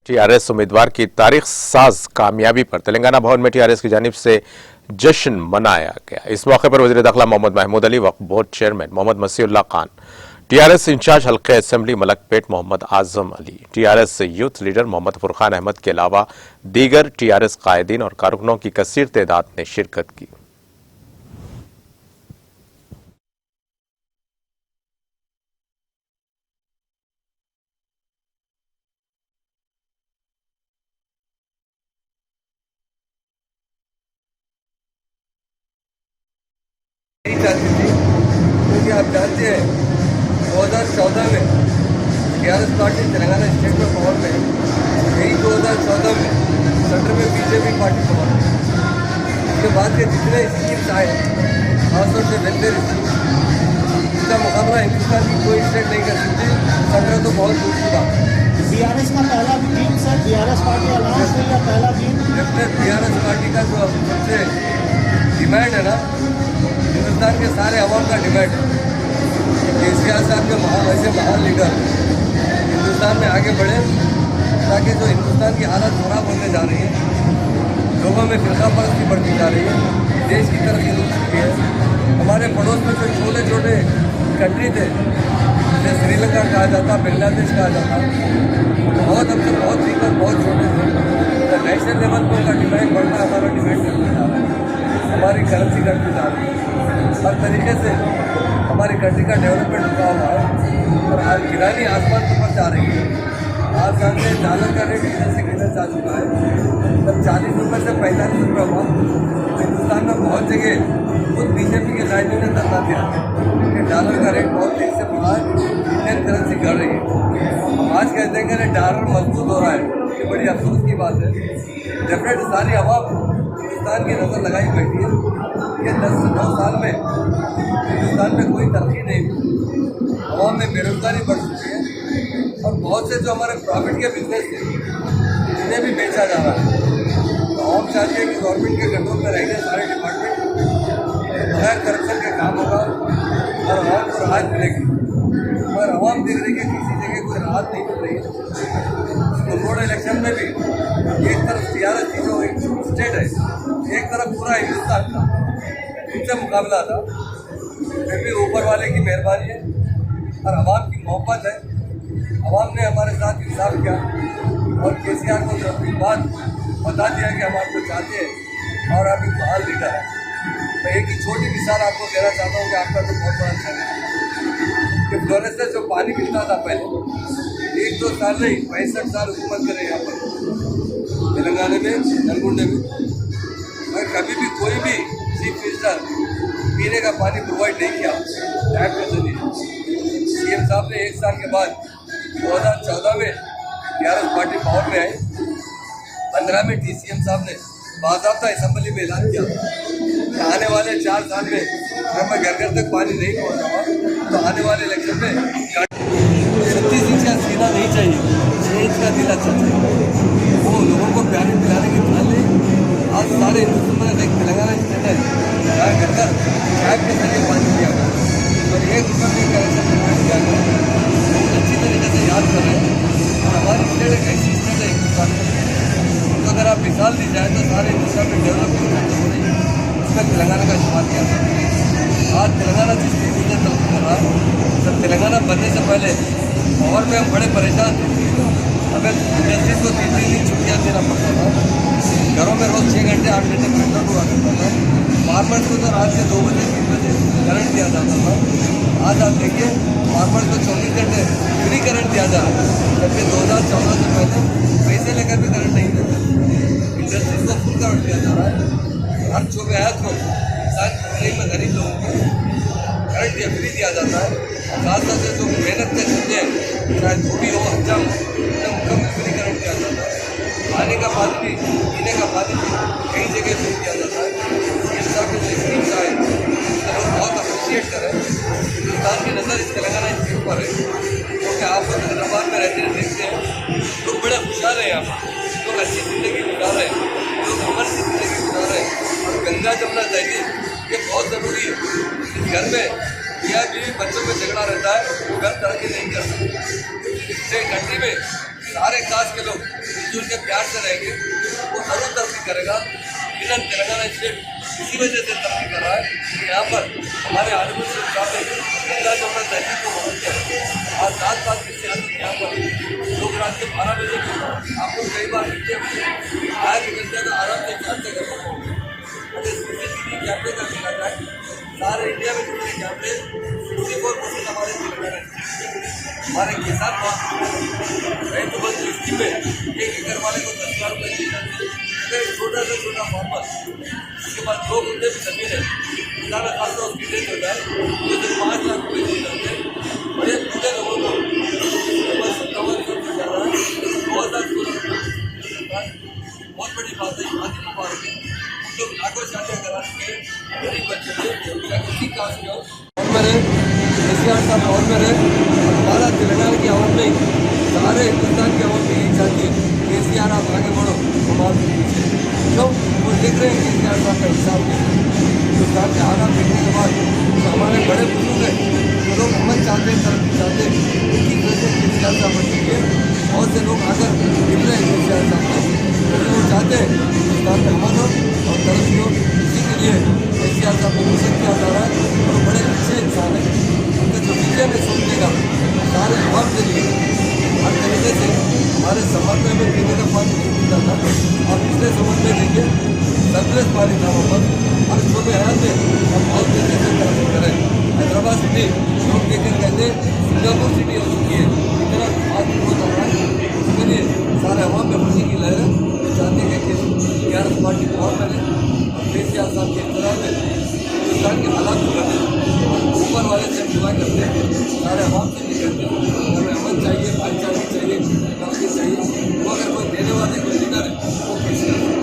TRS उम्मीदवार की तारीख साज कामयाबी पर तेलंगाना भवन में टीआरएस की जानिब से जश्न मनाया गया। इस मौके पर वज़ीर दाखिला Mohammed Mahmood Ali, Waqf board chairman Mohammed Masihullah Khan, TRS in-charge हल्के assembly Malakpet Mohammed Azam Ali, TRS youth leader Mohammed Furqan Ahmed के अलावा दीगर टीआरएस कायदीन और कारकुनों की कसीर तादाद ने शिरकत की। नहीं चाहती थी क्योंकि आप जानते हैं 2014 में टीआरएस पार्टी तेलंगाना स्टेट में पावर में यही 2014 में सेंटर में बीजेपी पार्टी पावर में। उसके बाद के जितने स्कीम्स आए खासतौर से वेलफेयर स्कीम, इसका मुकाबला हिंदुस्तान की कोई स्टेट नहीं कर सकती। सेंटर तो बहुत दूर की बात है। टीआरएस का पहला दिन सर, टीआरएस पार्टी अलाउंस हुई या पहला दिन? जब टीआरएस पार्टी का जो सबसे डिमांड है ना, हिंदुस्तान के सारे अवाम का डिमांड है कि केसीआर साहब के ऐसे महान लीडर हिंदुस्तान में आगे बढ़े, ताकि जो हिंदुस्तान की हालत खराब होने जा रही है, लोगों में फिरका परस्ती बढ़ती जा रही है, देश की तरक्की रुक चुकी है। हमारे पड़ोस में जो छोटे छोटे कंट्री थे, जैसे श्रीलंका कहा जाता, बांग्लादेश कहा जाता, बहुत अब तक बहुत वीक और बहुत छोटे थे। तो नेशनल लेवल पर उनका डिमांड बढ़ना, हमारा डिमांड करते जा रहा है, हमारी करेंसी घटती जा रही है, हर तरीके से हमारी कंट्री का डेवलपमेंट रुका हुआ है और हर गिरानी आसमान के ऊपर जा रही है। आज जानते हैं डॉलर का रेट इधर से किधर जा चुका है। तब 40 रुपये से 45 रुपये हुआ। हिंदुस्तान में बहुत जगह खुद बीजेपी के कायदे ने धरना दिया कि डॉलर का रेट बहुत तेज से बढ़ा है, इंडियन करेंसी घट रही है। हम आज कहते हैं कि डॉलर मजबूत हो रहा है, ये बड़ी अफसोस की बात है। डेफिनेट सारी आवाम हिंदुस्तान की नज़र लगाई बैठी है कि 10 से 9 साल में हिंदुस्तान में कोई तरक्की नहीं हुई, आवाम में बेरोजगारी बढ़ चुकी है और बहुत से जो हमारे प्रॉफिट के बिजनेस थे उन्हें भी बेचा जा रहा है। तो हम चाहते हैं कि गवर्नमेंट के कंट्रोल में रहेंगे सारे डिपार्टमेंट, बगैर करप्शन के काम होगा और आवाम को राहत मिलेगी। मगर आवाम देख रही है कि किसी जगह कोई राहत नहीं मिल रही है। बोर्ड इलेक्शन में भी एक तरफ टीआरएस की जो एक स्टेट है, एक तरफ पूरा हिंदुस्तान का उनसे मुकाबला था। फिर भी ऊपर वाले की मेहरबानी है और आवाम की मोहब्बत है। आवाम ने हमारे साथ इंसाफ किया और केसीआर को अपनी बात बता दिया कि हम आपको चाहते हैं और आप एक महान लीडर है। मैं एक ही छोटी मिसाल आपको देना चाहता हूँ कि आपका तो बहुत बड़ा चैनल है कि फ्लोरेंस से जो पानी मिलता था पहले 1-2 साल नहीं 65 साल हुकूमत करे यहाँ पर तेलंगाना में, नलगुंडे में, मगर कभी भी कोई भी चीफ मिनिस्टर पीने का पानी प्रोवाइड नहीं किया टैप के जरिए। सीएम साहब ने 1 साल के बाद 2014 में टीआरएस पार्टी पावर में आई, 15 में टीसीएम साहब ने बाज़ाब्ता असेंबली में ऐलान किया कि आने वाले 4 साल में अगर मैं घर घर तक पानी नहीं पहुँचाऊँगा तो आने वाले इलेक्शन में 36 इंच का सीना नहीं चाहिए, 6 इंच का दिल अच्छा चाहिए। वो लोगों को प्यारे पिलाने की ध्यान नहीं। आज सारे हिंदुस्तान में तेलंगाना स्टेट है, जहाँ घर घर टैप के जरिए पानी दिया गया और 1 रुपये में कनेक्शन प्रोवाइड किया गया। बहुत अच्छी तरीके से याद कर रहे हैं और हमारी स्टेट एक ऐसी स्टेट है हिंदुस्तान में, तो अगर आप मिसाल दी जाए तो सारे हिंदुस्तान में डेवलपमेंट हो रही है, उसमें तेलंगाना का इस्तेमाल किया था। आज तेलंगाना जिस तेजी से तरक्की कर रहा है, तब तेलंगाना बनने से पहले पावर में हम बड़े परेशान थे। हमें इंडस्ट्रीज को 3-3 दिन छुट्टियाँ देना पड़ता था, घरों में रोज़ 6 घंटे 8 घंटे करंट हुआ करता था। फार्मर्स को तो रात से 2 बजे 3 बजे करंट दिया जाता था। आज आप देखिए फार्मर्स को 24 घंटे फ्री करंट दिया जा रहा है, जबकि 2014 से पहले पैसे लेकर भी करंट नहीं देते। इंडस्ट्रीज को फुल करंट दिया जा रहा है। हर छोटे आया को में गरीब लोगों को करंट या फ्री दिया जाता है। साथ साथ जो मेहनत के चलते हैं, चाहे धोबी हो हजाम, एकदम कम फ्री करंट दिया जाता है। खाने का पानी भी, पीने का पानी भी कई जगह फ्री दिया जाता है। सीएम साहब के जो स्कीम्स आए उससे लोग बहुत अप्रिशिएट करें। हिंदुस्तान की नज़र इस तेलंगाना स्कीम पर है, क्योंकि आप लोग हैदराबाद में रहते हैं, देखते हैं लोग बड़े खुशहाल हैं, यहाँ लोग अच्छी ज़िंदगी गुजार रहे हैं, लोग अमर सी ज़िंदगी गुजार रहे हैं। और गंगा जमुना तहजीब ये बहुत ज़रूरी है। इस घर में या बीवी बच्चों में झगड़ा रहता है, वो घर तरक्की नहीं कर सकते। इससे कंट्री में सारे कास्ट के लोग प्यार से रहेंगे वो जरूर तरक्की करेगा। फिलहाल तेलंगाना स्टेट इसी वजह से तरक्की कर रहा है कि यहाँ पर हमारे आर्मी से गंगा जमुना तहसील को पहुँचते हैं और साथ साथ इससे यहाँ पर लोग रात के 12 बजे आप लोग कई बार देखते हैं आया निकलते हैं तो आराम से 4 से घर पर पहुँचते हैं। अगर सीसीटीवी कैमरे का देखा जाए सारे इंडिया में जितने कैमरे 64% हमारे तेलंगाना हमारे किसान రైతు బంధు स्कीम में 1 एकड़ वाले को 10,000 रुपये दिए जाते हैं। अगर छोटा से छोटा फार्मर उसके पास 2 गुंठे भी जमीन है किसान खासा उसकी डेथ हो जाए तो सिर्फ 5 लाख रुपये दिए जाते हैं। बड़े बूढ़े लोगों को 57 से ज़्यादा 2016 बहुत बड़ी बात है। आज मुबारक है हम लोग लाखों शादियाँ करा चुके हैं गरीब बच्चे थे या किसी कास्ट के हो और मेरे केसीआर साहब और मेरे हमारा तेलंगाना की आवाम नहीं सारे हिंदुस्तान की आवाम में यही चाहती है केसीआर आप आगे बढ़ो हम आपके पीछे क्यों वो देख रहे हैं केसीआर साहब का हिसाब नहीं हिंदुस्तान के हालात देखने के बाद जो हमारे बड़े बुजुर्ग हैं जो लोग अमन चाहते हैं तरक्की चाहते हैं उनकी वजह से केसीआर साहब बन चुके हैं। बहुत से लोग आकर गिर रहे हैं केसीआर साहब को क्योंकि वो चाहते हैं हिंदुस्तान में अमन हो और तरक्की हो। इसी के लिए केसीआर साहब को मिशन किया जा रहा है और बड़े अच्छे इंसान हैं उनका जो विजन है सोचने का सारे आवाम के लिए हर तरीके से हमारे समर में हमें पीने का पानी नहीं मिलता था और पिछले समर में देखिए सरप्लस पानी था वहाँ पर और शोबे हयात में हम बहुत तरीके से तरक्की करें। हैदराबाद सिटी लोग देखकर कहते सिंगापुर सिटी हो चुकी है।